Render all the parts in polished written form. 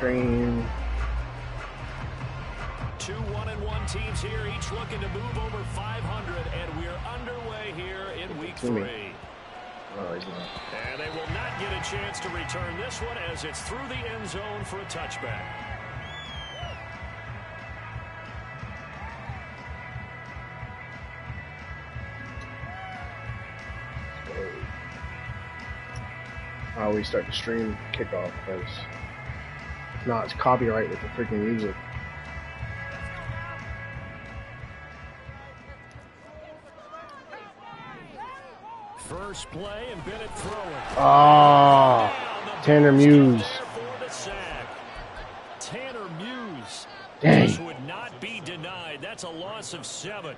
Screen. 2 1-1 teams here, each looking to move over 500, and we're underway here in week 3. Oh, he's not. And they will not get a chance to return this one as it's through the end zone for a touchback. I always start to stream kickoff because if not, it's copyright with the freaking music. First play and Bennett throwing. Oh, Tanner Muse. Tanner Muse. Dang. This would not be denied. That's a loss of 7.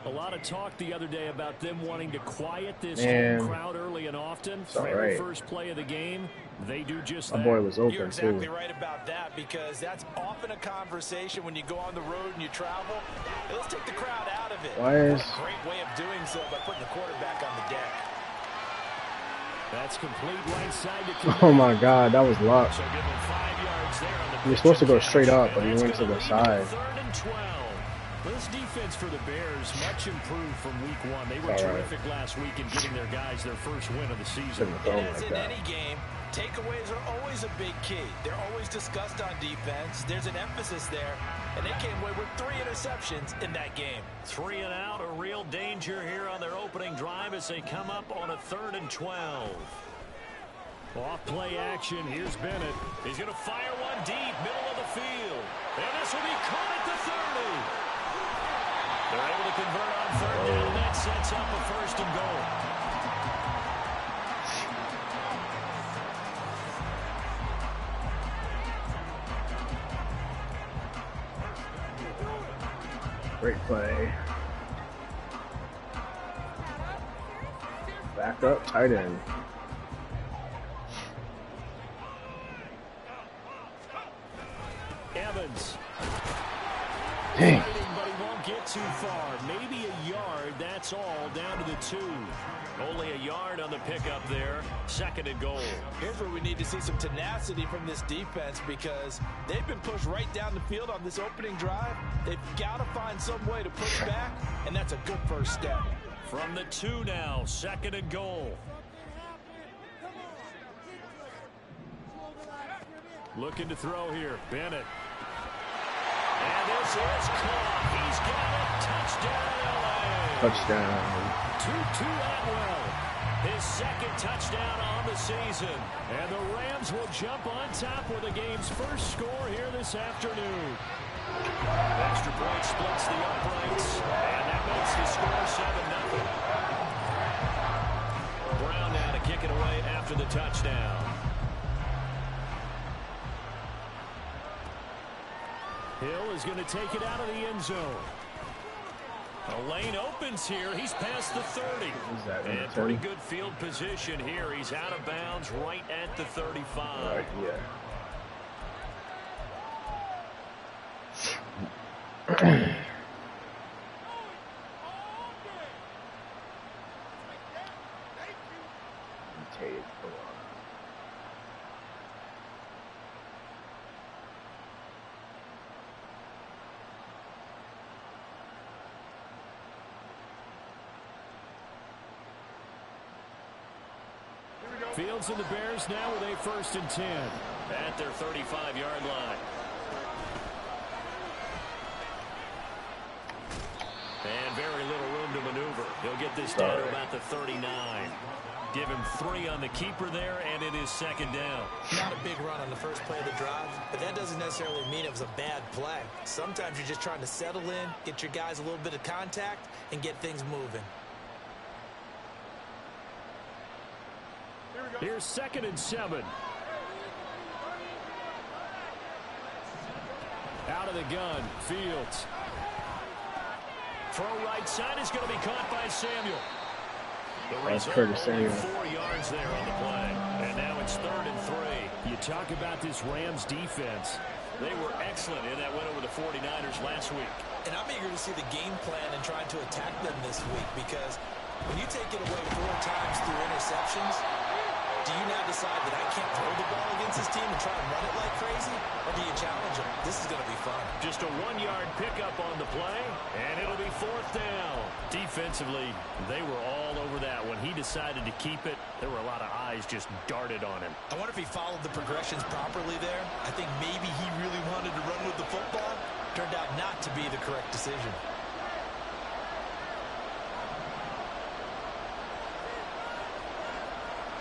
A lot of talk the other day about them wanting to quiet this home crowd early and often. For every first play of the game, they do just that. My boy was open, You're exactly too. right about that, because that's often a conversation when you go on the road and you travel. Let's take the crowd out of it. Why is... What a great way of doing so by putting the quarterback on the deck. That's complete right side to Oh my God, that was luck. So give him 5 yards there on the He was supposed to go straight up, but he went to the side. 3rd and 12. This defense for the Bears much improved from week 1. They were terrific last week in getting their guys their first win of the season. As in any game, takeaways are always a big key. They're always discussed on defense. There's an emphasis there, and they came away with 3 interceptions in that game. 3 and out, a real danger here on their opening drive as they come up on a 3rd and 12. Off play action. Here's Bennett. He's going to fire one deep, middle of the field. And this will be caught at the 30. They're able to convert on 3rd down, and that sets up a 1st and goal. Great play. Back up, tight end. Evans. Dang. But he won't get too far. Maybe a yard, that's all, down to the 2. Only a yard on the pickup there. 2nd and goal. Here's where we need to see some tenacity from this defense, because they've been pushed right down the field on this opening drive. They've got to find some way to push back, and that's a good first step. From the 2 now, 2nd and goal. Looking to throw here, Bennett. And this is caught. He's got it. Touchdown, LA. Touchdown. Tutu Atwell. His 2nd touchdown on the season. And the Rams will jump on top with the game's first score here this afternoon. Extra point splits the uprights. And that makes the score 7-0. Brown now to kick it away after the touchdown. Hill is going to take it out of the end zone. A lane opens here. He's past the 30. And pretty good field position here. He's out of bounds right at the 35. Right, yeah. Fields and the Bears now with a 1st and 10 at their 35-yard line. And very little room to maneuver. He'll get this down to about the 39. Give him 3 on the keeper there, and it is 2nd down. Not a big run on the first play of the drive, but that doesn't necessarily mean it was a bad play. Sometimes you're just trying to settle in, get your guys a little bit of contact, and get things moving. Here's 2nd and 7. Out of the gun, Fields. Throw right side is going to be caught by Samuel. That's Curtis Samuel. 4 yards there on the play. And now it's 3rd and 3. You talk about this Rams defense. They were excellent in that win over the 49ers last week. And I'm eager to see the game plan and trying to attack them this week, because when you take it away 4 times through interceptions, do you now decide that I can't throw the ball against this team and try and run it like crazy, or do you challenge them? This is going to be fun. Just a 1-yard pickup on the play, and it'll be 4th down. Defensively, they were all over that. When he decided to keep it, there were a lot of eyes just darted on him. I wonder if he followed the progressions properly there. I think maybe he really wanted to run with the football. Turned out not to be the correct decision.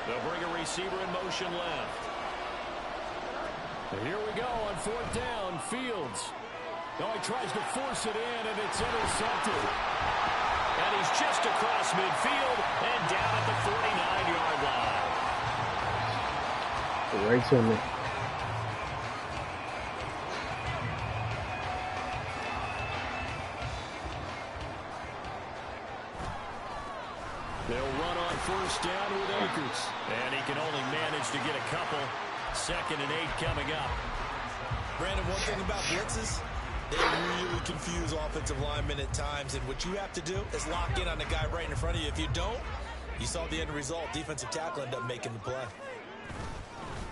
They'll bring a receiver in motion left. And here we go on 4th down. Fields. Oh, he tries to force it in, and it's intercepted. And he's just across midfield and down at the 49-yard line. Right to me. They'll run on 1st down with Akers. And he can only manage to get a couple. 2nd and 8 coming up. Brandon, one thing about blitzes, they really confuse offensive linemen at times. And what you have to do is lock in on the guy right in front of you. If you don't, you saw the end result. Defensive tackle ended up making the play.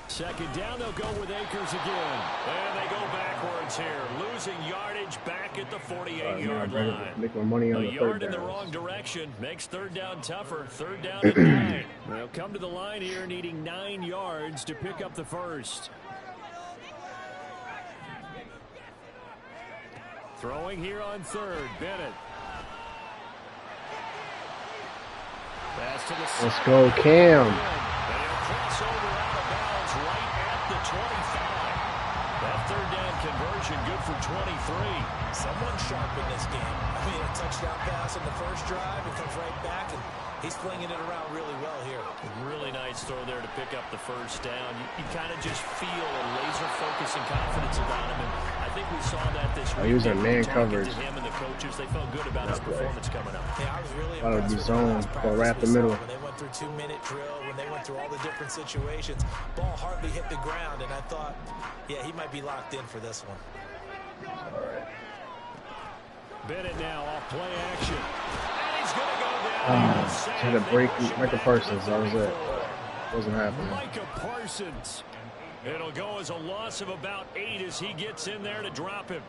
2nd down, they'll go with Akers again. And they go backwards here. Losing yardage back at the 48-yard line. Make my money on a the yard 3rd in the down. wrong direction makes 3rd down tougher. 3rd down and 9. They'll come to the line here needing 9 yards to pick up the 1st. Throwing here on 3rd, Bennett. Pass to the Let's go, Cam. And he'll cross over out of bounds right at the 25. That 3rd down conversion good for 23. Someone sharp in this game. I mean, a touchdown pass on the first drive. It comes right back, and he's flinging it around really well here. Really nice throw there to pick up the 1st down. You kind of just feel a laser focus and confidence about him. And I think we saw that this week. He was in man Talking coverage. to him and the coaches, they felt good about his performance coming up. Yeah, I was really Thought it would be impressed with the zone, last go practice right we the saw middle. when they went through 2-minute drill, when they went through all the different situations. Ball hardly hit the ground, and I thought, yeah, he might be locked in for this one. All right. Bennett now off play action. And he's going to go down. Had to break Micah Parsons. That was it. Wasn't happening. Micah Parsons. It'll go as a loss of about 8 as he gets in there to drop him.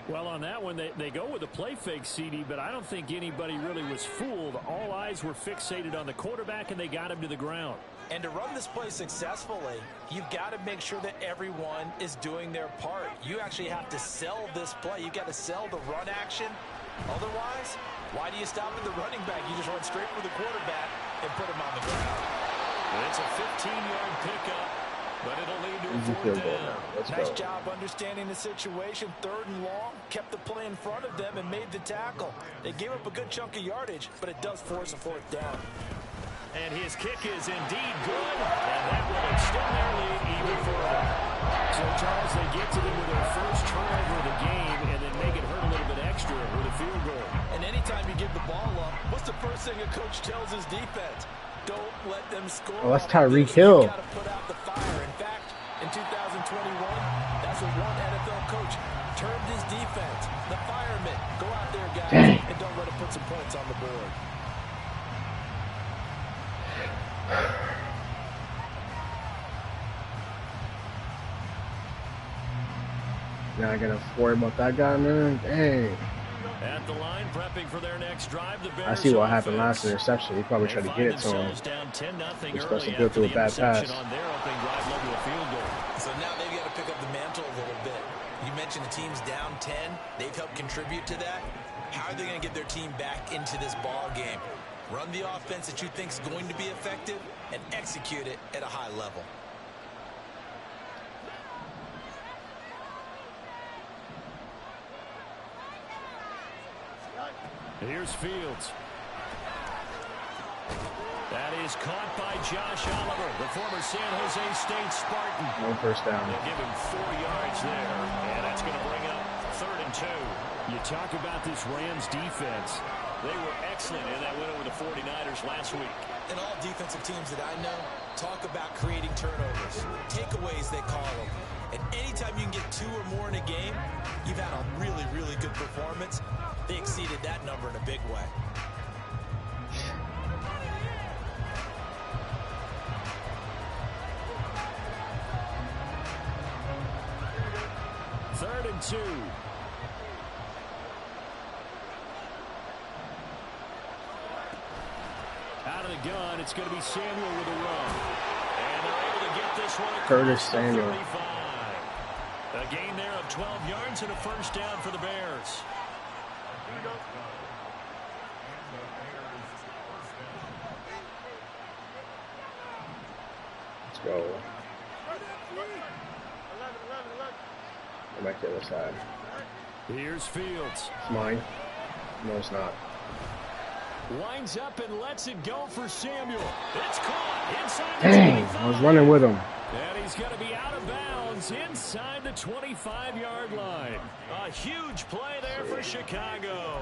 Well, on that one, they go with a play fake, CD, but I don't think anybody really was fooled. All eyes were fixated on the quarterback, and they got him to the ground. And to run this play successfully, you've got to make sure that everyone is doing their part. You actually have to sell this play. You've got to sell the run action. Otherwise, why do you stop at the running back? You just run straight for the quarterback and put him on the ground. And it's a 15-yard pickup, but it'll lead to a Easy 4th field goal down. now. Let's Nice go. job understanding the situation. 3rd and long, kept the play in front of them and made the tackle. They gave up a good chunk of yardage, but it does force a 4th down. And his kick is indeed good, and that will extend their lead even further. So, Charles, they get to them with their first turnover of the game and then make it hurt a little bit extra with a field goal. And anytime you give the ball up, what's the first thing a coach tells his defense? Don't let them score. Oh, that's Tyreek Hill. You got to put out the fire. In fact, in 2021, that's what one NFL coach termed his defense. The firemen. Go out there, guys, and don't let it put some points on the board. Now I gotta worry about that guy, man. Dang. At the line, prepping for their next drive, the Bears I see what happened offense. last interception. He probably tried to get it to him. Down 10-0 He's supposed to early go after through a the bad interception pass. on their opening drive led to a field goal. So now they've got to pick up the mantle a little bit. You mentioned the team's down 10. They've helped contribute to that. How are they going to get their team back into this ball game? Run the offense that you think is going to be effective and execute it at a high level. Here's Fields. That is caught by Josh Oliver, the former San Jose State Spartan. No 1st down. They'll give him 4 yards there, and that's going to bring up 3rd and 2. You talk about this Rams defense. They were excellent in that win over the 49ers last week. And all defensive teams that I know talk about creating turnovers. Takeaways, they call them. And anytime you can get 2 or more in a game, you've had a really, really good performance. They exceeded that number in a big way. and 2. Out of the gun, it's going to be Samuel with a run. And they're able to get this one across Curtis Samuel. 35. A gain there of 12 yards and a first down for the Bears. Let's go. I'm back to the other side. Here's Fields. It's mine. No, it's not. Winds up and lets it go for Samuel. It's caught inside the Dang, 25. I was running with him. And he's going to be out of bounds inside the 25-yard line. A huge play there for Chicago.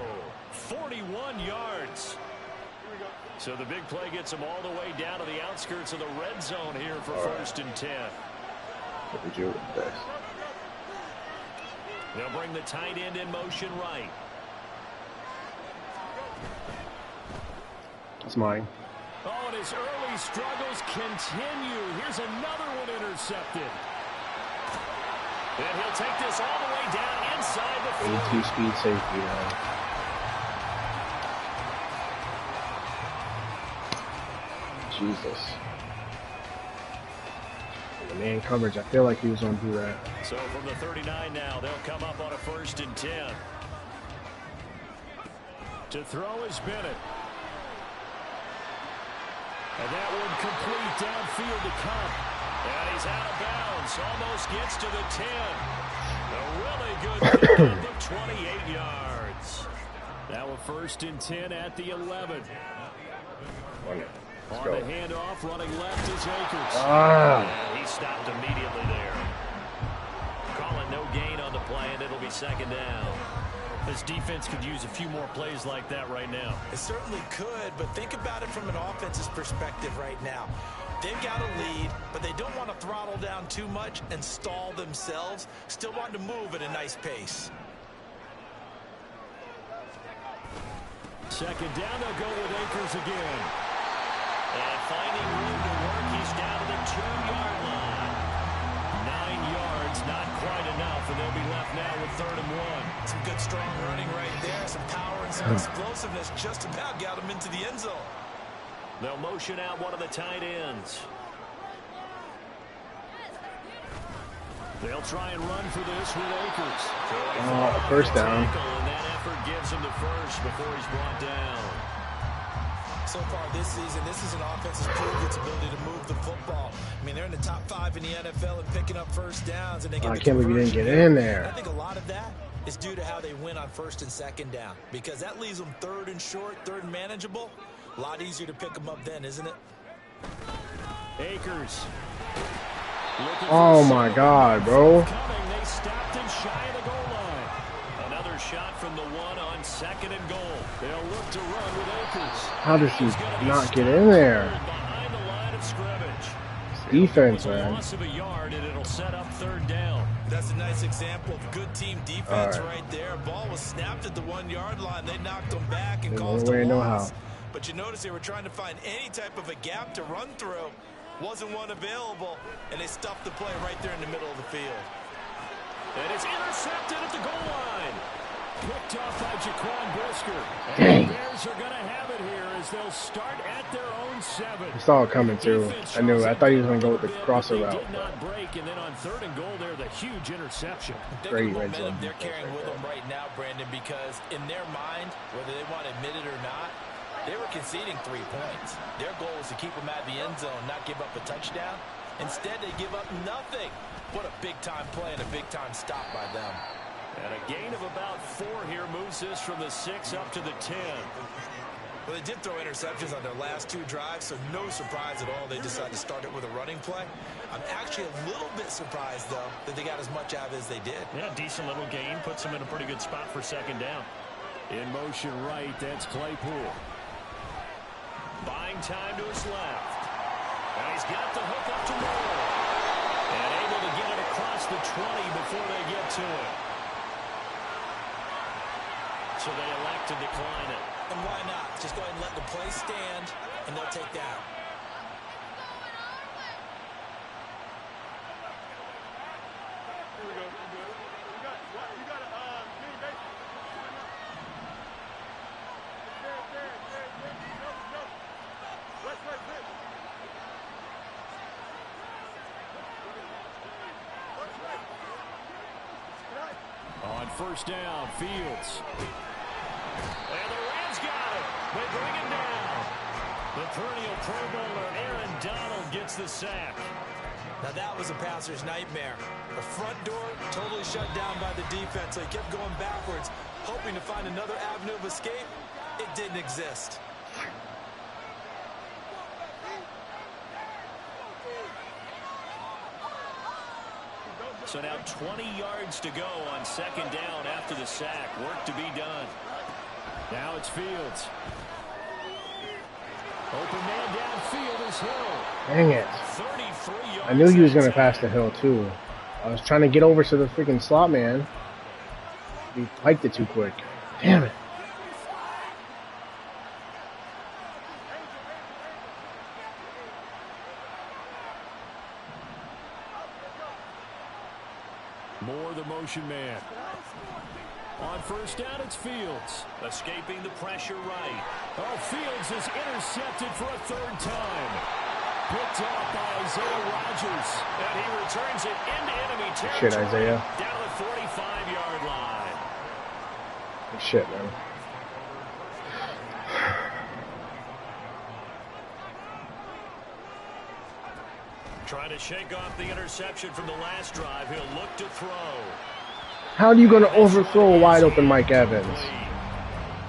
41 yards. So the big play gets him all the way down to the outskirts of the red zone here for first and 10. What would you with this? They'll bring the tight end in motion right. It's mine. Oh, and his early struggles continue. Here's another one intercepted. And he'll take this all the way down inside the 82 speed safety, man. Jesus. The man coverage, I feel like he was going to do that. So from the 39 now, they'll come up on a first and 10. To throw is Bennett. And that one complete downfield to Cup. And he's out of bounds. Almost gets to the 10. A really good pickup of 28 yards. Now a first and 10 at the 11. On the handoff, running left is Akers. And he stopped immediately there. Calling no gain on the play, and it'll be second down. This defense could use a few more plays like that right now. It certainly could, but think about it from an offense's perspective right now. They've got a lead, but they don't want to throttle down too much and stall themselves. Still want to move at a nice pace. Second down, they'll go with Akers again. And finding room to work, he's down to the 2-yard line. 9 yards, not quite enough, and they'll be left now with 3rd and 1. Some good strong running right there, some power and some explosiveness, just about got him into the end zone. They'll motion out one of the tight ends. They'll try and run for this with Akers. First down. And that effort gives him the first before he's brought down. So far this season, this is an offense that's proved its ability to move the football. I mean, they're in the top 5 in the NFL and picking up first downs. And they get I can't believe you didn't get in there. I think a lot of that is due to how they win on 1st and 2nd down, because that leaves them 3rd and short, 3rd and manageable. A lot easier to pick them up then, isn't it? Akers. Oh my God, bro. They stopped him shy of the goal line. Another shot from the 1 on 2nd and goal. They'll look to run with Akers. How does he not get in there? Behind the line of scrimmage. Defense, man. Loss of a yard, and it'll set up 3rd down. That's a nice example of good team defense right there. Ball was snapped at the 1-yard line. They knocked them back and caused a loss. But you notice they were trying to find any type of a gap to run through. Wasn't one available, and they stuffed the play right there in the middle of the field. And it's intercepted at the goal line. Picked off by Jaquan Brisker. Dang. The Bears are going to have it here as they'll start at their own 7. I saw it coming too. I knew. I thought he was going to go with the crosser route. Did not break, and then on 3rd and goal there, the huge interception. Great red zone. They're carrying with them right now, Brandon, because in their mind, whether they want to admit it or not, they were conceding 3 points. Their goal was to keep them out of the end zone, not give up a touchdown. Instead, they give up nothing. What a big-time play and a big-time stop by them. And a gain of about 4 here moves this from the 6 up to the 10. Well, they did throw interceptions on their last 2 drives, so no surprise at all they decided to start it with a running play. I'm actually a little bit surprised, though, that they got as much out of it as they did. Yeah, decent little gain. Puts them in a pretty good spot for 2nd down. In motion right, that's Claypool. Buying time to his left. And he's got the hook up to Moore. And able to get it across the 20 before they get to it. So they elect to decline it. And why not? Just go ahead and let the play stand, and they'll take that. On first down, Fields. And the Rams got it. They bring him down. The perennial Pro Bowler Aaron Donald gets the sack. Now that was a passer's nightmare. The front door totally shut down by the defense. They kept going backwards, hoping to find another avenue of escape. It didn't exist. So now 20 yards to go on second down after the sack. Work to be done. Now it's Fields. Open man downfield is Hill. Dang it. 33 yards. I knew he was going to pass the Hill, too. I was trying to get over to the freaking slot man. He piked it too quick. Damn it. Moore, the motion man. On first down, it's Fields. Escaping the pressure right. Oh, Fields is intercepted for a third time. Picked off by Isaiah Rodgers. And he returns it into enemy territory. Shit, Isaiah. Down to the 45-yard line. Shit, man. Trying to shake off the interception from the last drive. He'll look to throw. How are you going to overthrow a wide open Mike Evans?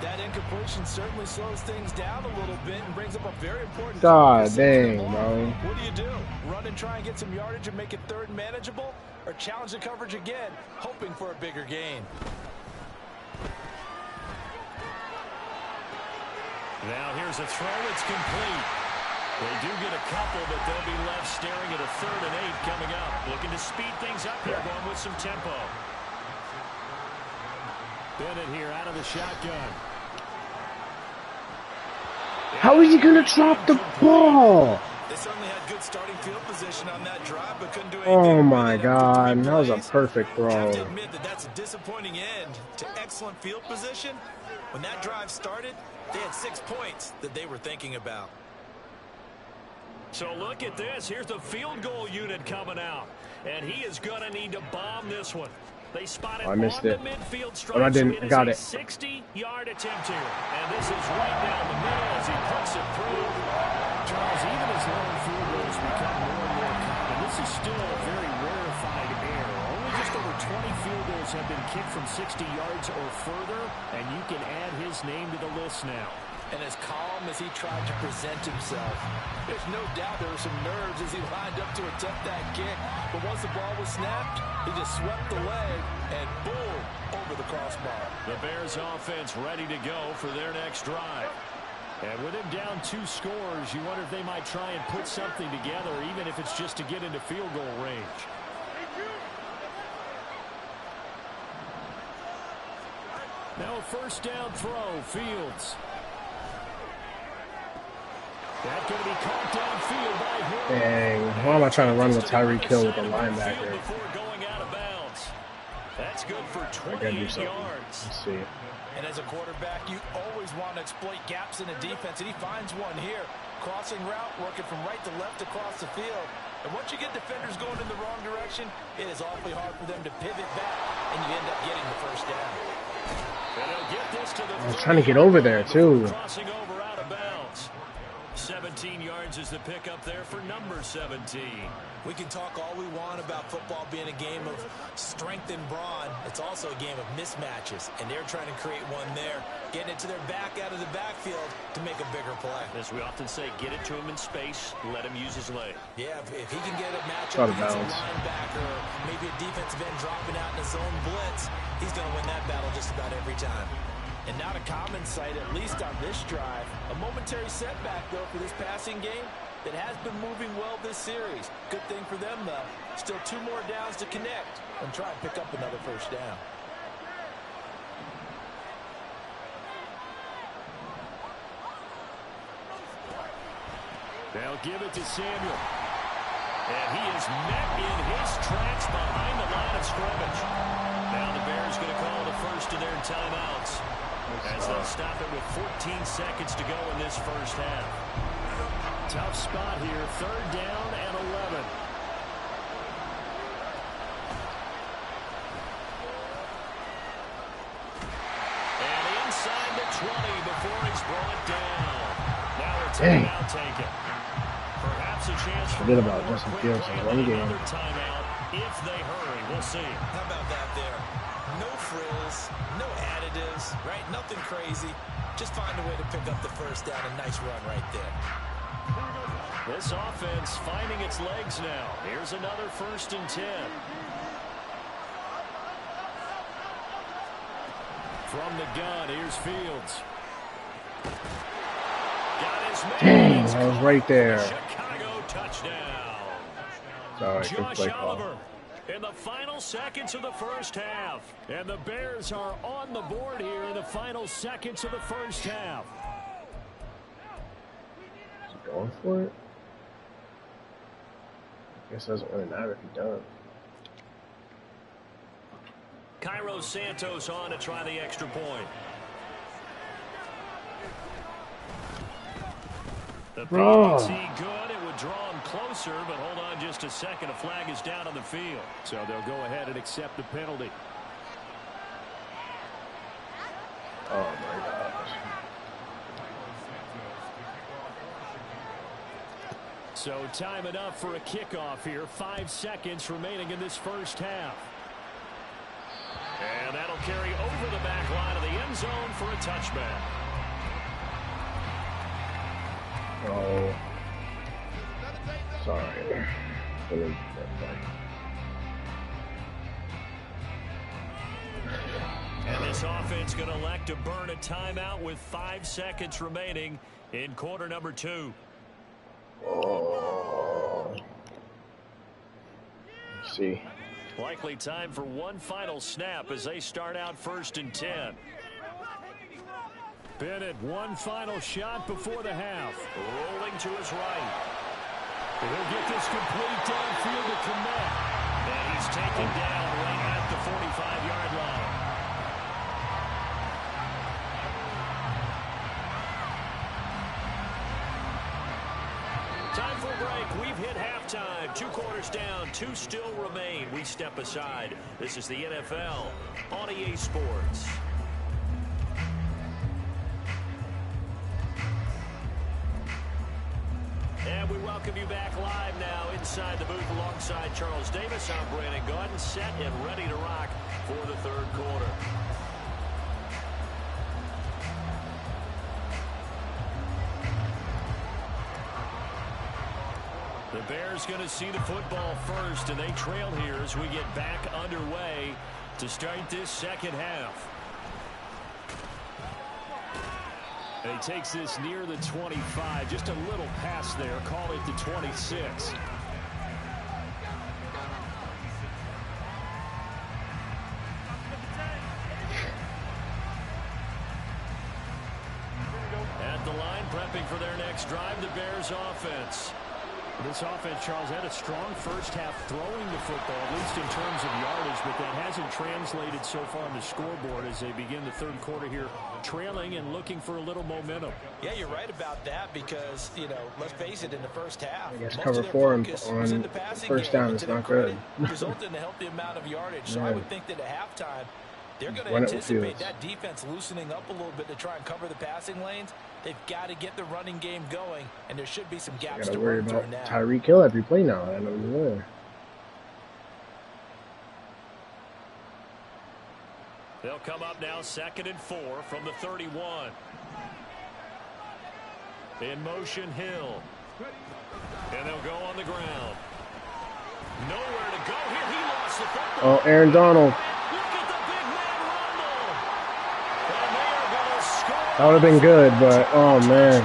That incompletion certainly slows things down a little bit and brings up a very important... God dang, bro. What do? Run and try and get some yardage and make it third and manageable? Or challenge the coverage again, hoping for a bigger gain? Now here's a throw. It's complete. They do get a couple, but they'll be left staring at a 3rd and 8 coming up. Looking to speed things up here, going with some tempo. Bennett here out of the shotgun. How is he going to drop the ball? They certainly had good starting field position on that drive, but couldn't do anything. Oh my God, that was a perfect I throw. have to admit that that's a disappointing end to excellent field position. When that drive started, they had 6 points that they were thinking about. So look at this. Here's the field goal unit coming out. And he is going to need to bomb this one. They spotted I missed it. Midfield But I didn't. So Got it. 60-yard attempt here. And this is right down the middle as he puts it through. Charles, even as long field goals become more and more common, this is still a very rarefied error. Only just over 20 field goals have been kicked from 60 yards or further, and you can add his name to the list now. And as calm as he tried to present himself, there's no doubt there were some nerves as he lined up to attempt that kick. But once the ball was snapped, he just swept the leg and boom, over the crossbar. The Bears offense ready to go for their next drive. And with him down 2 scores, you wonder if they might try and put something together, even if it's just to get into field goal range. Now a first down throw, Fields. That's going to be caught downfield by Hill. Dang, why am I trying to run with Tyreek Hill with a linebacker? Before going out of bounds. That's good for I gotta do 28 something. yards. Let's see. And as a quarterback, you always want to exploit gaps in a defense, and he finds one here. Crossing route, working from right to left across the field. And once you get defenders going in the wrong direction, it is awfully hard for them to pivot back, and you end up getting the first down. And he'll get this to the I was trying to get over there, too. Crossing over out of bounds. 17 yards is the pickup there for number 17. We can talk all we want about football being a game of strength and brawn. It's also a game of mismatches, and they're trying to create one there, getting it to their back out of the backfield to make a bigger play. As we often say, get it to him in space, let him use his leg. Yeah, if he can get a matchup against a bounds. linebacker or maybe a defensive end dropping out in a zone blitz, he's going to win that battle just about every time. And not a common sight, at least on this drive. A momentary setback, though, for this passing game that has been moving well this series. Good thing for them, though. Still 2 more downs to connect and try and pick up another first down. They'll give it to Samuel. And he is met in his tracks behind the line of scrimmage. Now the Bears going to call the first of their timeouts as they'll stop it with 14 seconds to go in this first half. Tough spot here. 3rd down and 11. And inside the 20 before he's brought down. Now a timeout taken. Perhaps a chance for forget about Justin Fields in one game. Another timeout if they hurry. We'll see. How about that there? No frills, no additives, right? Nothing crazy. Just find a way to pick up the 1st down. A nice run right there. This offense finding its legs now. Here's another 1st and 10. From the gun, here's Fields. Got his man. Dang, I was right there. Chicago touchdown. Sorry, Josh Oliver in the final seconds of the 1st half. And the Bears are on the board here in the final seconds of the 1st half. Is he going for it? I guess it doesn't really matter if he does. Cairo Santos on to try the extra point. The penalty good. It would draw him closer, but hold on just a second. A flag is down on the field. So they'll go ahead and accept the penalty. Oh my gosh. So time enough for a kickoff here. 5 seconds remaining in this 1st half. And that'll carry over the back line of the end zone for a touchback. Oh. Sorry. And this offense going to elect to burn a timeout with 5 seconds remaining in quarter number 2. Oh. Let's see. Likely time for one final snap as they start out 1st and 10. Bennett, one final shot before the half. Rolling to his right. He'll get this complete downfield to connect. And he's taken down right at the 45-yard line. Time for a break. We've hit halftime. 2 quarters down. 2 still remain. We step aside. This is the NFL on EA Sports. And we welcome you back live now inside the booth alongside Charles Davis. I'm Brandon Gaudin, set and ready to rock for the 3rd quarter. The Bears going to see the football first, and they trail here as we get back underway to start this 2nd half. And he takes this near the 25, just a little pass there, call it the 26. At the line, prepping for their next drive, the Bears offense. This offense, Charles, had a strong 1st half throwing the football, at least in terms of yardage, but that hasn't translated so far on the scoreboard as they begin the 3rd quarter here, trailing and looking for a little momentum. Yeah, you're right about that because, you know, let's face it, in the 1st half, I guess cover 4 on 1st down is not good. Resulted in a healthy amount of yardage, so I would think that at halftime, they're going to anticipate that defense loosening up a little bit to try and cover the passing lanes. They've got to get the running game going, and there should be some gaps to run through now. Tyreek Hill every play now. I know he's there. They'll come up now 2nd and 4 from the 31. In motion, Hill. And they'll go on the ground. Nowhere to go here. He lost the football. Oh, Aaron Donald. That would have been good, but oh man.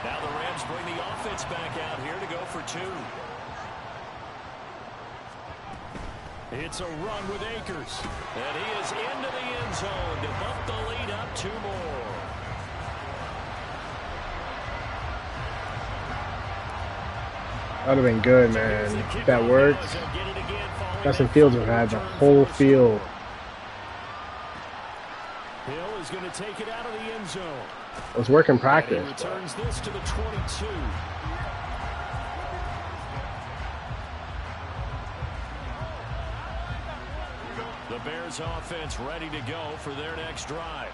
Now the Rams bring the offense back out here to go for 2. It's a run with Akers. And he is into the end zone to bump the lead up 2 more. That would have been good, man. If that worked, Justin Fields would have had the whole field is going to take it out of the end zone. It was work in practice. And he returns this to the 22. The Bears offense ready to go for their next drive.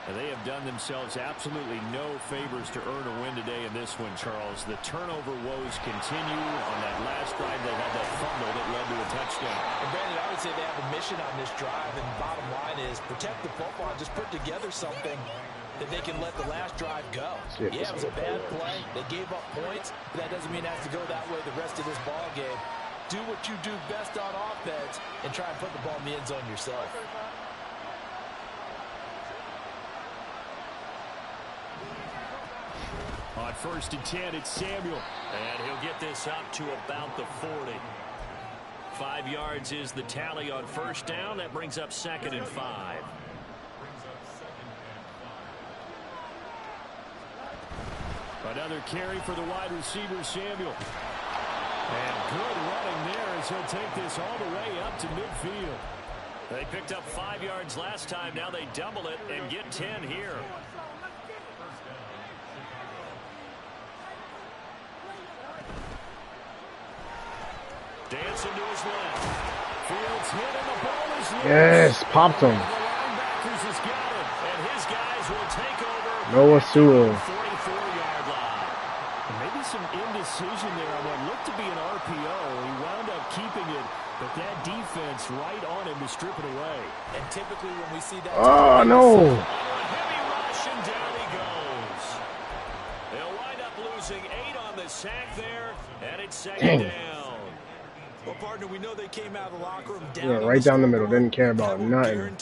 And they have done themselves absolutely no favors to earn a win today in this one, Charles. The turnover woes continue. On that last drive, they had that fumble that led to a touchdown. And Brandon, I would say they have a mission on this drive, and bottom line is protect the football, just put together something that they can let the last drive go. Yeah, it was a bad play. They gave up points, but that doesn't mean it has to go that way the rest of this ball game. Do what you do best on offense and try and put the ball in the end zone yourself. On 1st and 10, it's Samuel. And he'll get this up to about the 40. 5 yards is the tally on 1st down. That brings up 2nd and 5. Another carry for the wide receiver, Samuel. And good running there as he'll take this all the way up to midfield. They picked up 5 yards last time. Now they double it and get 10 here. Dancing to his left. Fields hit and the ball is loose. Yes, popped him. The linebackers has got it, and his guys will take over. Noah Sewell. 44-yard line. And maybe some indecision there on what looked to be an RPO. He wound up keeping it, but that defense right on him to strip it away. And typically when we see that... Oh, no. Heavy rush, and down he goes. They'll wind up losing 8 on the sack there, and it's 2nd down. Well, partner, we know they came out of the locker room down. Yeah, right down the middle. Didn't care about nothing.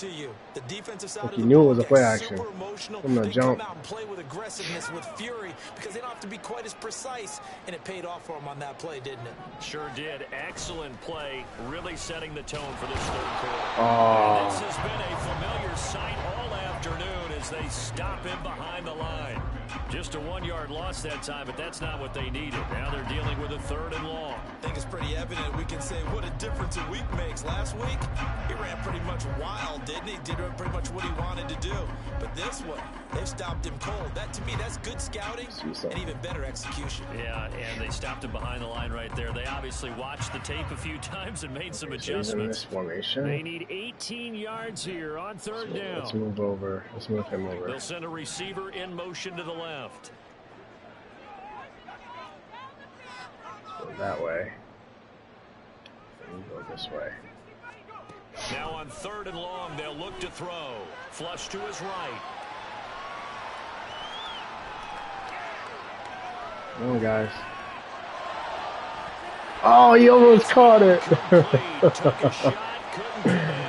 The defensive side like of he the knew it ball was a gets play action super emotional. from the They jump. come out and play with aggressiveness, with fury, because they don't have to be quite as precise, and it paid off for them on that play, didn't it? Sure did. Excellent play, really setting the tone for this 3rd quarter. Oh. And this has been a familiar sight all afternoon as they stop him behind the line. Just a 1-yard loss that time, but that's not what they needed. Now they're dealing with a 3rd and long. I think it's pretty evident. We can say what a difference a week makes. Last week, he ran pretty much wild, didn't he? Did pretty much what he wanted to do. But this one, they've stopped him cold. That, to me, that's good scouting and even better execution. Yeah, and they stopped him behind the line right there. They obviously watched the tape a few times and made some adjustments. They need 18 yards here on 3rd down. Let's move over. Let's move him over. They'll send a receiver in motion to the left. Go that way. And go this way. Now on 3rd and long, they'll look to throw. Flush to his right. Come on, guys. Oh, he almost caught it.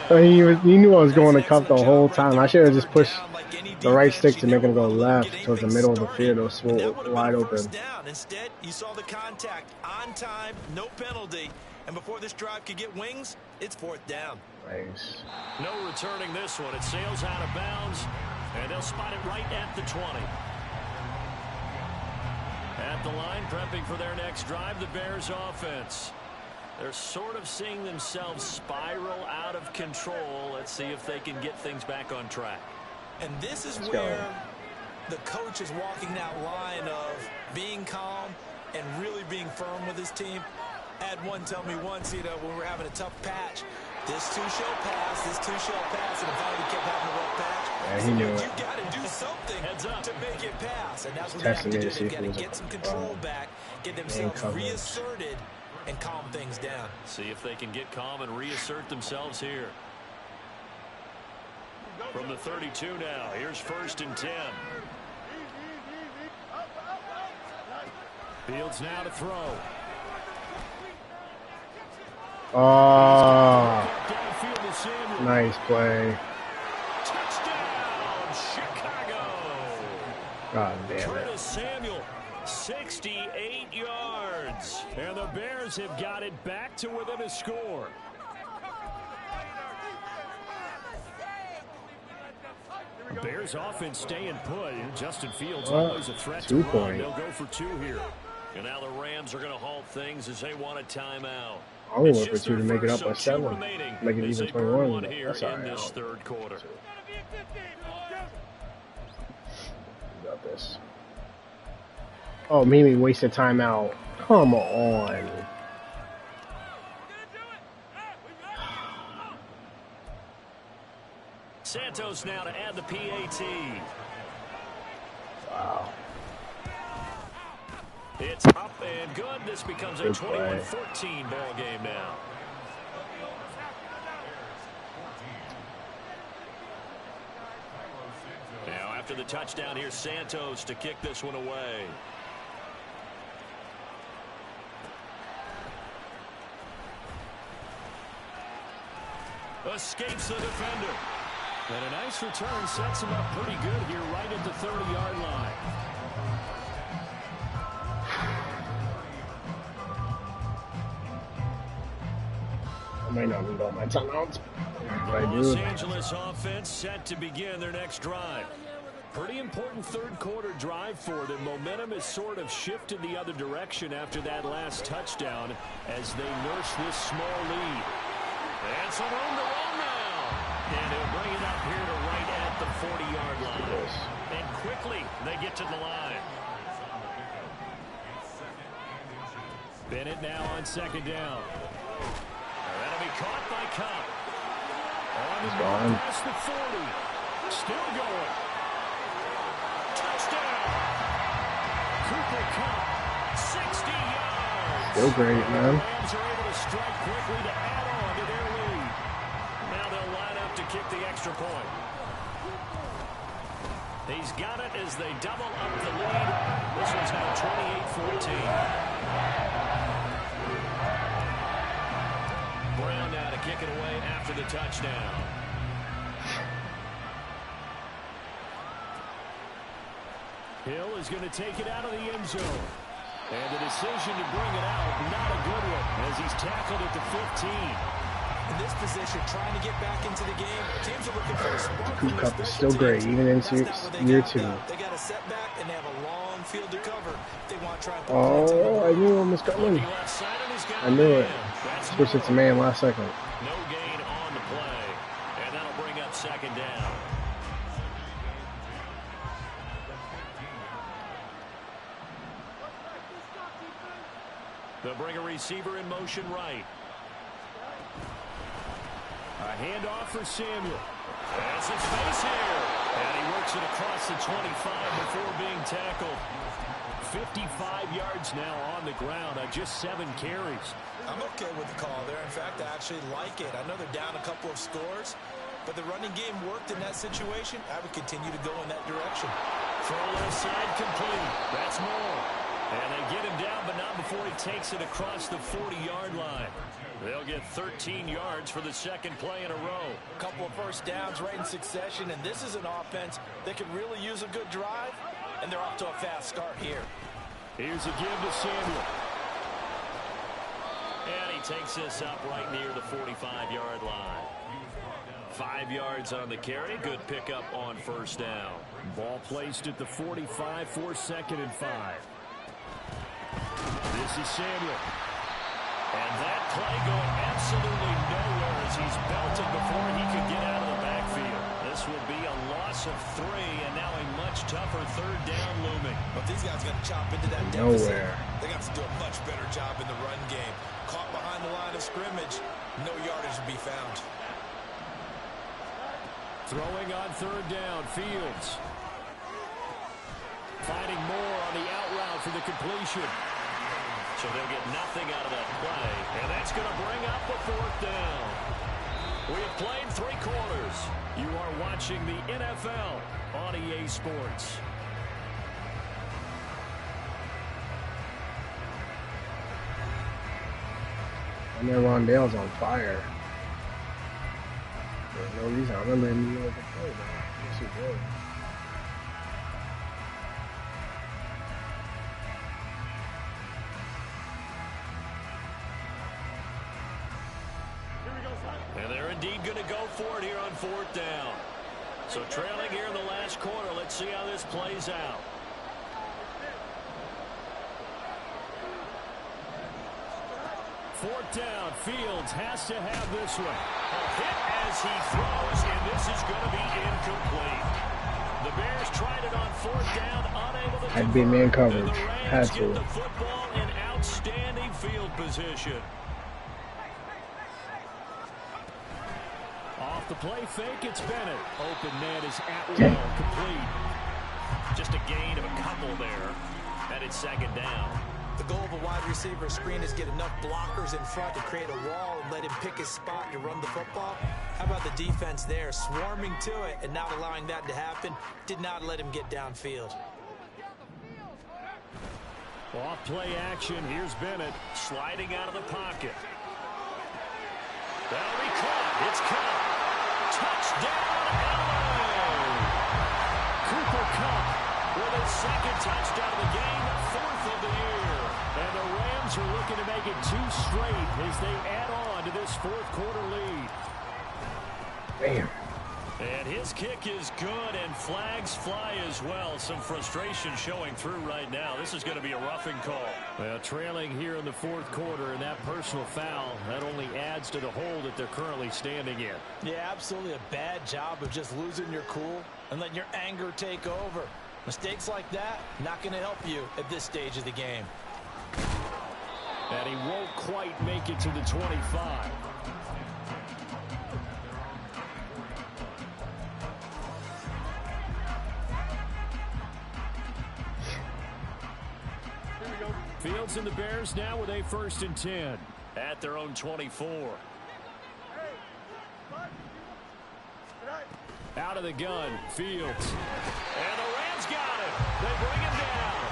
He knew I was going to cup the whole time. I should have just pushed the right stick to make him go left towards the middle of the field. It was wide open. Instead, you saw the contact on time, no penalty. And before this drive could get wings, it's 4th down. Nice. No returning this one. It sails out of bounds, and they'll spot it right at the 20. At the line, prepping for their next drive, the Bears offense. They're sort of seeing themselves spiral out of control. Let's see if they can get things back on track. And this is where the coach is walking that line of being calm and really being firm with his team. I had one tell me once, when we were having a tough patch, this too shall pass, this too shall pass, and finally we kept having a rough patch. Yeah, he knew it. You got to do something to make it pass, and that's what they have to do. They've got to get some control back, get themselves reasserted, and calm things down. See if they can get calm and reassert themselves here. From the 32 now, here's 1st and 10. Fields now to throw. Oh, nice play. Touchdown, Chicago. God damn it. Curtis Samuel, 68 yards. And the Bears have got it back to within a score. Bears offense staying put. Justin Fields always a threat to run. They'll go for 2 here. And now the Rams are going to halt things as they want a timeout. I would went for 2 to make it up by 7. Make it even 21. Here in this 3rd quarter. got this. Oh, Mimi wasted timeout. Come on. Santos now to add the PAT. Wow. It's up and good. This becomes a Good play. 21-14 ball game now. Now after the touchdown, here's Santos to kick this one away. Escapes the defender. And a nice return sets him up pretty good here right at the 30-yard line. I might not need all my timeouts. The Los Angeles offense set to begin their next drive. Pretty important third quarter drive for them. Momentum has sort of shifted the other direction after that last touchdown as they nurse this small lead. And some room to run now. And he'll bring it up here to right at the 40-yard line. And quickly they get to the line. Bennett now on second down. That'll be caught by Cup. He's gone. Past the 40. Still going. Touchdown. Cooper Cup, 60 yards. Still great, man. The Rams are able to strike quickly to add on to their lead. Now they'll line up to kick the extra point. He's got it as they double up the lead. This one's now 28-14. Brown now to kick it away after the touchdown. Hill is going to take it out of the end zone. And the decision to bring it out, not a good one, as he's tackled at the 15. In this position, trying to get back into the game, teams are looking for a spark. Cooper Cup is still great, even in year 2. They got a setback, and they have a long field to cover. They want to try and Oh, I knew him was coming. I knew it. Switched it to man last second. No gain on the play, and that'll bring up second down. They'll bring a receiver in motion right. A handoff for Samuel. Has his face here. And he works it across the 25 before being tackled. 55 yards now on the ground on just 7 carries. I'm okay with the call there. In fact, I actually like it. I know they're down a couple of scores, but the running game worked in that situation. I would continue to go in that direction. Throw left side complete. That's more. And they get him down, but not before he takes it across the 40-yard line. They'll get 13 yards for the second play in a row. A couple of first downs right in succession, and this is an offense that could really use a good drive, and they're off to a fast start here. Here's a give to Samuel. And he takes this up right near the 45-yard line. 5 yards on the carry. Good pickup on first down. Ball placed at the 45 for 2nd and 5. This is Samuel. And that play going absolutely nowhere as he's belted before he could get out of the backfield. This will be a loss of 3, and now a much tougher third down looming. But these guys got to chop into that deficit. They got to do a much better job in the run game. Caught behind the line of scrimmage, no yardage to be found. Throwing on third down, Fields. Finding more on the out route for the completion. So they'll get nothing out of that play. And that's going to bring up the 4th down. We have played 3 quarters. You are watching the NFL on EA Sports. And then Rondale's on fire. For no reason. I remember him being able to play, man. Yes, he did. And they're indeed going to go for it here on 4th down. So trailing here in the last quarter. Let's see how this plays out. Fourth down. Fields has to have this one. A hit as he throws, and this is going to be incomplete. The Bears tried it on 4th down I'd be man coverage. And the Had Rams get to. the football in outstanding field position. Off the play fake, it's Bennett. Open man is Atwell, complete. Just a gain of a couple there. And it's second down. The goal of a wide receiver screen is get enough blockers in front to create a wall and let him pick his spot to run the football. How about the defense there, swarming to it and not allowing that to happen? Did not let him get downfield. Off play action. Here's Bennett sliding out of the pocket. That'll be caught. It's caught. Touchdown, LA! Cooper Kupp with his second touchdown of the game, the fourth of the year. And the Rams are looking to make it 2 straight as they add on to this fourth quarter lead. Damn. And his kick is good, and flags fly as well. Some frustration showing through right now. This is going to be a roughing call. Well, trailing here in the fourth quarter, and that personal foul, that only adds to the hole that they're currently standing in. Yeah, absolutely a bad job of just losing your cool and letting your anger take over. Mistakes like that, not going to help you at this stage of the game. And he won't quite make it to the 25. Fields and the Bears now with a 1st and 10 at their own 24. Out of the gun, Fields. And the Rams got it. They bring him down.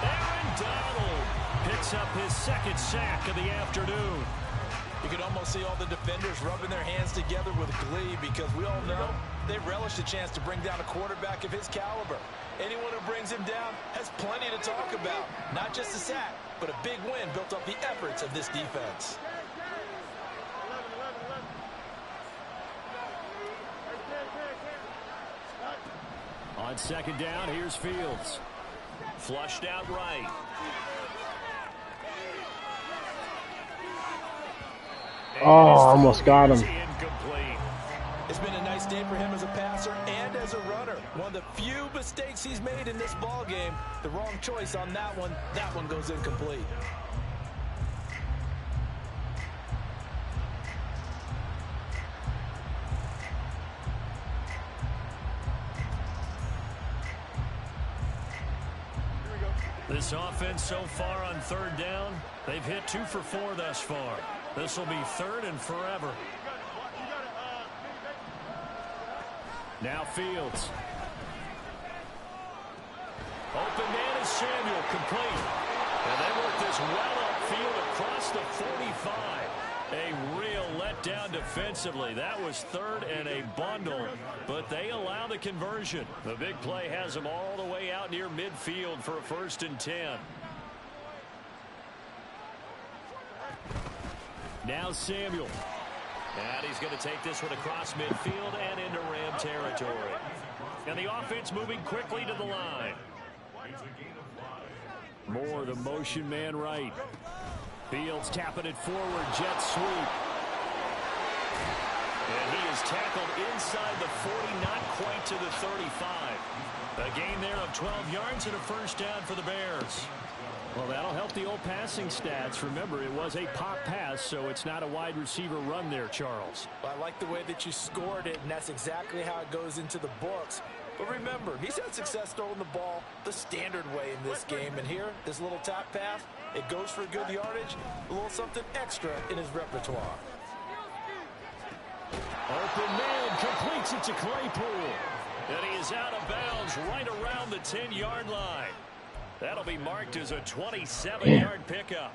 Aaron Donald picks up his 2nd sack of the afternoon. You can almost see all the defenders rubbing their hands together with glee because we all know they relish the chance to bring down a quarterback of his caliber. Anyone who brings him down has plenty to talk about. Not just a sack, but a big win built up the efforts of this defense. On 2nd down, here's Fields. Flushed out right. Oh, almost got him. Incomplete. It's been a nice day for him as a passer and as a runner. One of the few mistakes he's made in this ball game. The wrong choice on that one. That one goes incomplete. This offense so far on 3rd down, they've hit 2 for 4 thus far. This will be 3rd and forever. Now Fields. Open man is Samuel, complete. And they work this well upfield across the 45. A real letdown defensively. That was 3rd and a bundle, but they allow the conversion. The big play has them all the way out near midfield for a 1st and 10. Now Samuel. And he's going to take this one across midfield and into Ram territory. And the offense moving quickly to the line. More the motion man right. Fields tapping it forward, jet sweep. And he is tackled inside the 40, not quite to the 35. A gain there of 12 yards and a 1st down for the Bears. Well, that'll help the old passing stats. Remember, it was a pop pass, so it's not a wide receiver run there, Charles. Well, I like the way that you scored it, and that's exactly how it goes into the books. But remember, he's had success throwing the ball the standard way in this game. And here, this little top pass, it goes for good yardage, a little something extra in his repertoire. Open man completes it to Claypool. And he is out of bounds right around the 10-yard line. That'll be marked as a 27-yard pickup.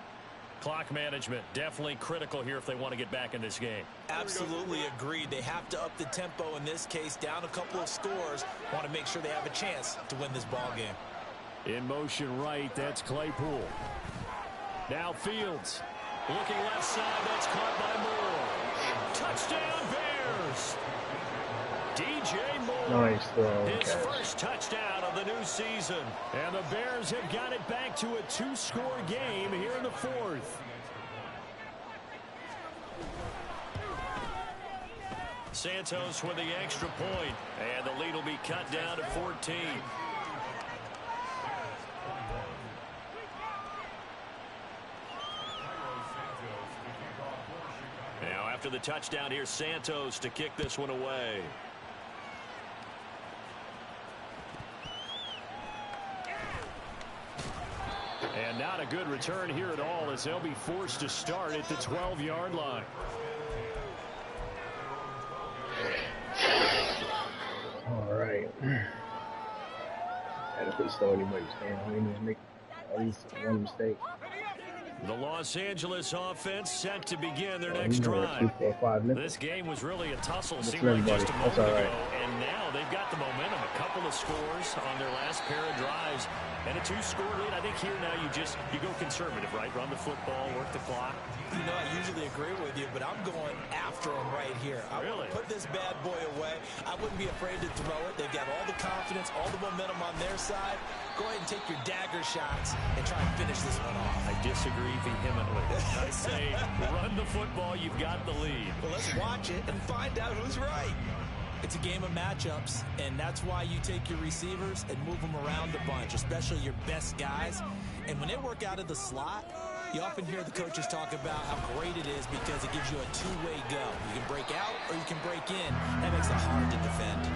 Clock management definitely critical here if they want to get back in this game. Absolutely agreed. They have to up the tempo in this case, down a couple of scores. Want to make sure they have a chance to win this ball game. In motion right, that's Claypool. Now Fields. Looking left side, that's caught by Moore. Touchdown Bears! DJ Moore. Nice throw. His first touchdown of the new season. And the Bears have got it back to a 2-score game here in the 4th. Santos with the extra point. And the lead will be cut down to 14. after the touchdown. Here's Santos to kick this one away. And not a good return here at all, as they'll be forced to start at the 12-yard line. All right. Had to put slow anybody's stand. I didn't even make at least one mistake. The Los Angeles offense set to begin their next drive. 2, 4, 5 minutes. This game was really a tussle, That's seemed like everybody. just a moment That's all right. ago, and now they've got the momentum. A couple of scores on their last pair of drives, and a 2-score lead. I think here now you go conservative, right? Run the football, work the clock. You know, I usually agree with you, but I'm going after him right here. I Really? Put this bad boy away. I wouldn't be afraid to throw it. They've got all the confidence, all the momentum on their side. Go ahead and take your dagger shots and try and finish this one off. I disagree vehemently. I say run the football. You've got the lead. Well, let's watch it and find out who's right. It's a game of matchups, and that's why you take your receivers and move them around a bunch, especially your best guys. And when they work out of the slot, you often hear the coaches talk about how great it is because it gives you a two-way go. You can break out or you can break in. That makes it hard to defend.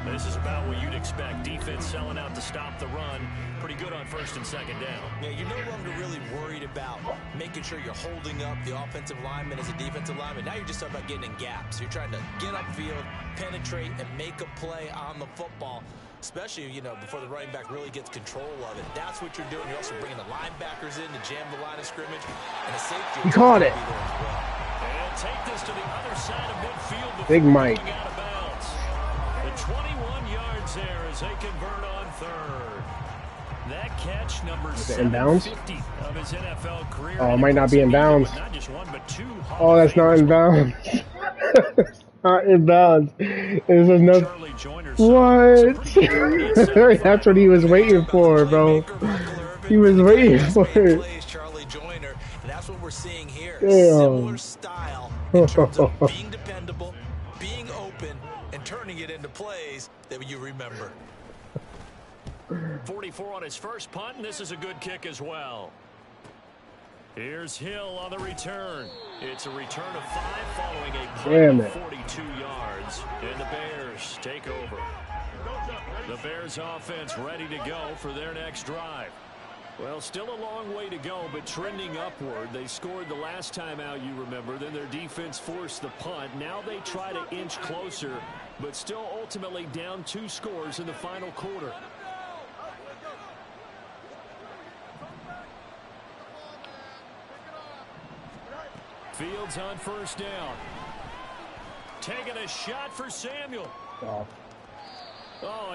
This is about what you'd expect. Defense selling out to stop the run. Pretty good on first and second down. Yeah, you're no longer really worried about making sure you're holding up the offensive lineman as a defensive lineman. Now you're just talking about getting in gaps. You're trying to get upfield, penetrate, and make a play on the football, especially, you know, before the running back really gets control of it. That's what you're doing. You're also bringing the linebackers in to jam the line of scrimmage. And a safety. He caught it. And take this to the other side of midfield before Big Mike. going out of bounds. The 21 yards there as they convert on third. That catch, number 750 of his NFL career. Oh, it might not be in bounds. Not just one, but two. Oh, that's not in bounds. Not in bounds. This is no. What? That's what he was waiting for, bro. He was waiting for it. Charlie Joyner, and that's what we're seeing here. Damn. Similar style in terms of being dependable, being open, and turning it into plays that you remember. 44 on his first punt, and this is a good kick as well. Here's Hill on the return. It's a return of 5 following a punt of 42 yards. And the Bears take over. The Bears offense ready to go for their next drive. Well, still a long way to go, but trending upward. They scored the last time out, you remember. Then their defense forced the punt. Now they try to inch closer, but still ultimately down 2 scores in the final quarter. Fields on first down. Taking a shot for Samuel. Oh,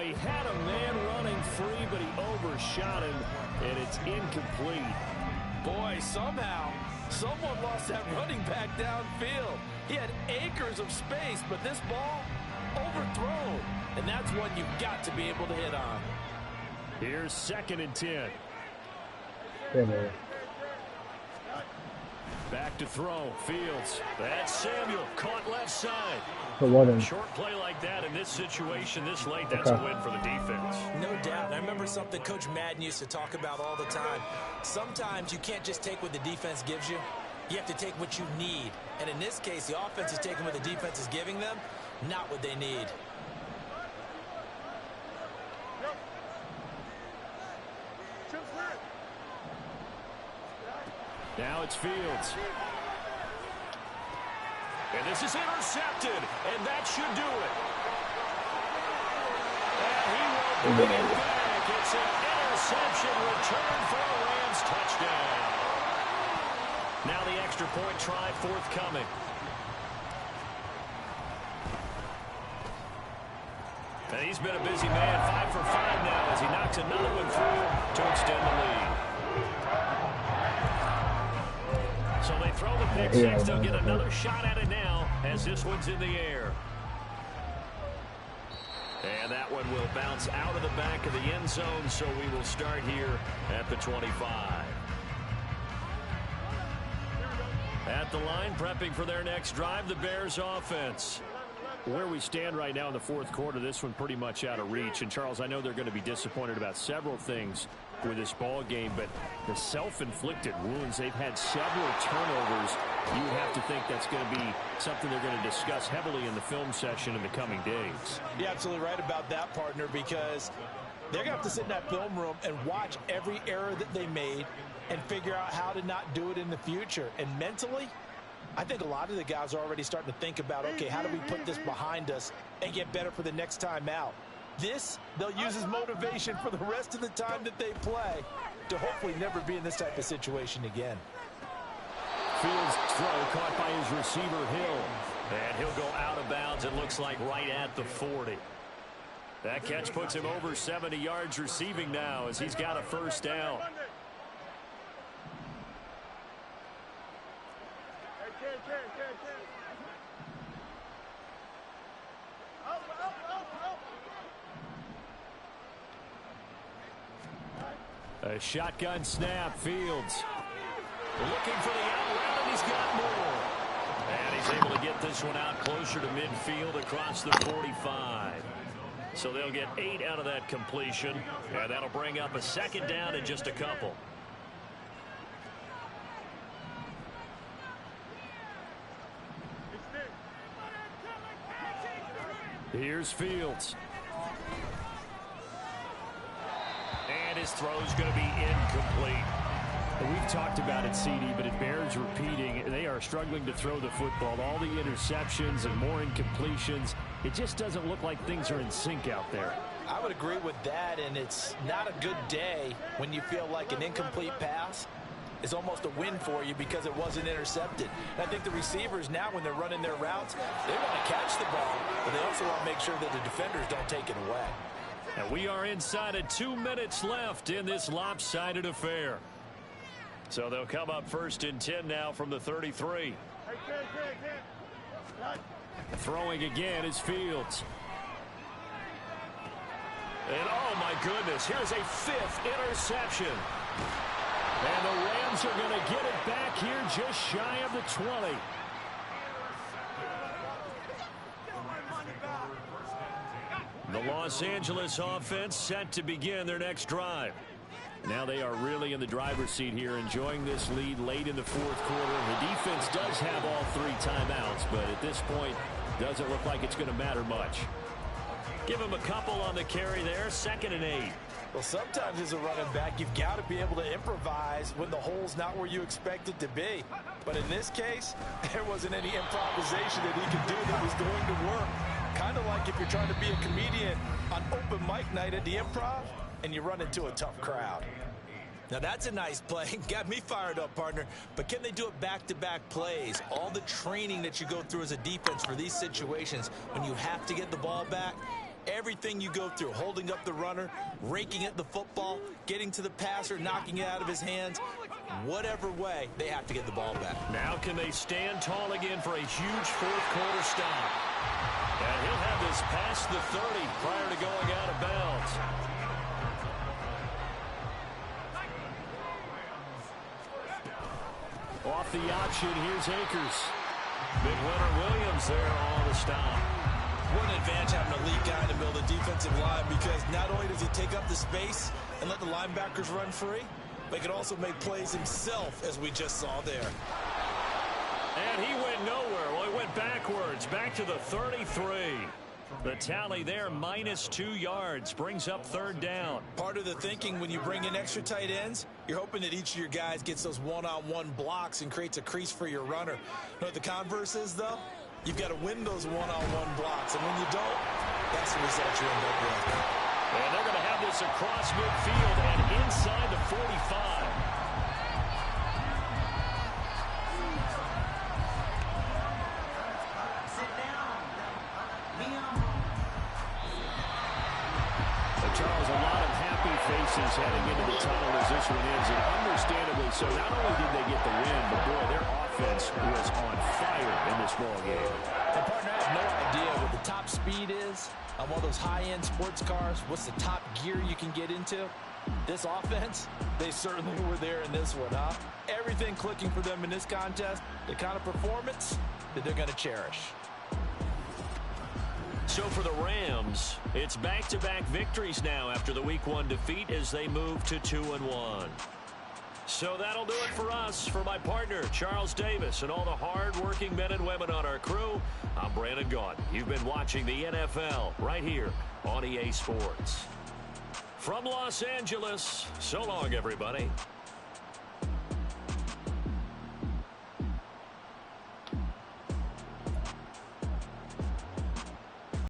he had a man running free, but he overshot him, and it's incomplete. Boy, somehow, someone lost that running back downfield. He had acres of space, but this ball overthrown. And that's one you've got to be able to hit on. Here's 2nd and 10. Back to throw. Fields. That's Samuel. Caught left side. Short play like that in this situation this late, that's a win for the defense. No doubt. And I remember something Coach Madden used to talk about all the time. Sometimes you can't just take what the defense gives you. You have to take what you need. And in this case, the offense is taking what the defense is giving them, not what they need. Now it's Fields. And this is intercepted, and that should do it. And he will bring it back. It's an interception return for a Rams touchdown. Now the extra point try forthcoming. And he's been a busy man, 5 for 5 now as he knocks another one through to extend the lead. So they throw the pick six. They'll get another shot at it now as this one's in the air. And that one will bounce out of the back of the end zone, so we will start here at the 25. At the line, prepping for their next drive, the Bears offense. Where we stand right now in the 4th quarter, this one pretty much out of reach. And, Charles, I know they're going to be disappointed about several things. with this ball game, but the self-inflicted wounds, they've had several turnovers. You have to think that's going to be something they're going to discuss heavily in the film session in the coming days. You're absolutely right about that, partner, because they're going to have to sit in that film room and watch every error that they made and figure out how to not do it in the future. And mentally, I think a lot of the guys are already starting to think about, okay, how do we put this behind us and get better for the next time out? This, they'll use as motivation for the rest of the time that they play to hopefully never be in this type of situation again. Fields' throw caught by his receiver, Hill. And he'll go out of bounds, it looks like, right at the 40. That catch puts him over 70 yards receiving now as he's got a first down. A shotgun snap, Fields. Looking for the out route, and he's got more. And he's able to get this one out closer to midfield across the 45. So they'll get 8 out of that completion, and that'll bring up a second down in just a couple. Here's Fields. And his throw's going to be incomplete. We've talked about it, CD, but it bears repeating. They are struggling to throw the football. All the interceptions and more incompletions. It just doesn't look like things are in sync out there. I would agree with that, and it's not a good day when you feel like an incomplete pass is almost a win for you because it wasn't intercepted. And I think the receivers now, when they're running their routes, they want to catch the ball, but they also want to make sure that the defenders don't take it away. And we are inside of 2 minutes left in this lopsided affair. So they'll come up first and 10 now from the 33. Throwing again is Fields. And oh my goodness, here's a 5th interception. And the Rams are going to get it back here just shy of the 20. The Los Angeles offense set to begin their next drive. Now they are really in the driver's seat here, enjoying this lead late in the 4th quarter. The defense does have all 3 timeouts, but at this point, doesn't look like it's going to matter much. Give him a couple on the carry there, 2nd and 8. Well, sometimes as a running back, you've got to be able to improvise when the hole's not where you expect it to be. But in this case, there wasn't any improvisation that he could do that was going to work. Kind of like if you're trying to be a comedian on open mic night at the Improv and you run into a tough crowd. Now that's a nice play. Got me fired up, partner. But can they do it back-to-back plays? All the training that you go through as a defense for these situations when you have to get the ball back, everything you go through, holding up the runner, raking at the football, getting to the passer, knocking it out of his hands, whatever way, they have to get the ball back. Now can they stand tall again for a huge 4th quarter stop? And he'll have this past the 30 prior to going out of bounds. Off the option, here's Akers. Big winner Williams there on the stop. What an advantage having an elite guy in the middle of the defensive line, because not only does he take up the space and let the linebackers run free, but he can also make plays himself, as we just saw there. And he went nowhere. Well, he went backwards, back to the 33. The tally there, -2 yards, brings up 3rd down. Part of the thinking when you bring in extra tight ends, you're hoping that each of your guys gets those one-on-one blocks and creates a crease for your runner. You know what the converse is, though? You've got to win those one-on-one blocks, and when you don't, that's the result you end up with. And they're going to have this across midfield and inside the 45. Charles, a lot of happy faces heading into the tunnel as this one ends, and understandably so. Not only did they get the win, but boy, their offense was on fire in this ball game. And partner, I have no idea what the top speed is on one of those high-end sports cars. What's the top gear you can get into? This offense, they certainly were there in this one, huh? Everything clicking for them in this contest, the kind of performance that they're going to cherish. So for the Rams, it's back-to-back victories now after the Week 1 defeat as they move to 2-1. So that'll do it for us. For my partner, Charles Davis, and all the hard-working men and women on our crew, I'm Brandon Gaudin. You've been watching the NFL right here on EA Sports. From Los Angeles, so long, everybody.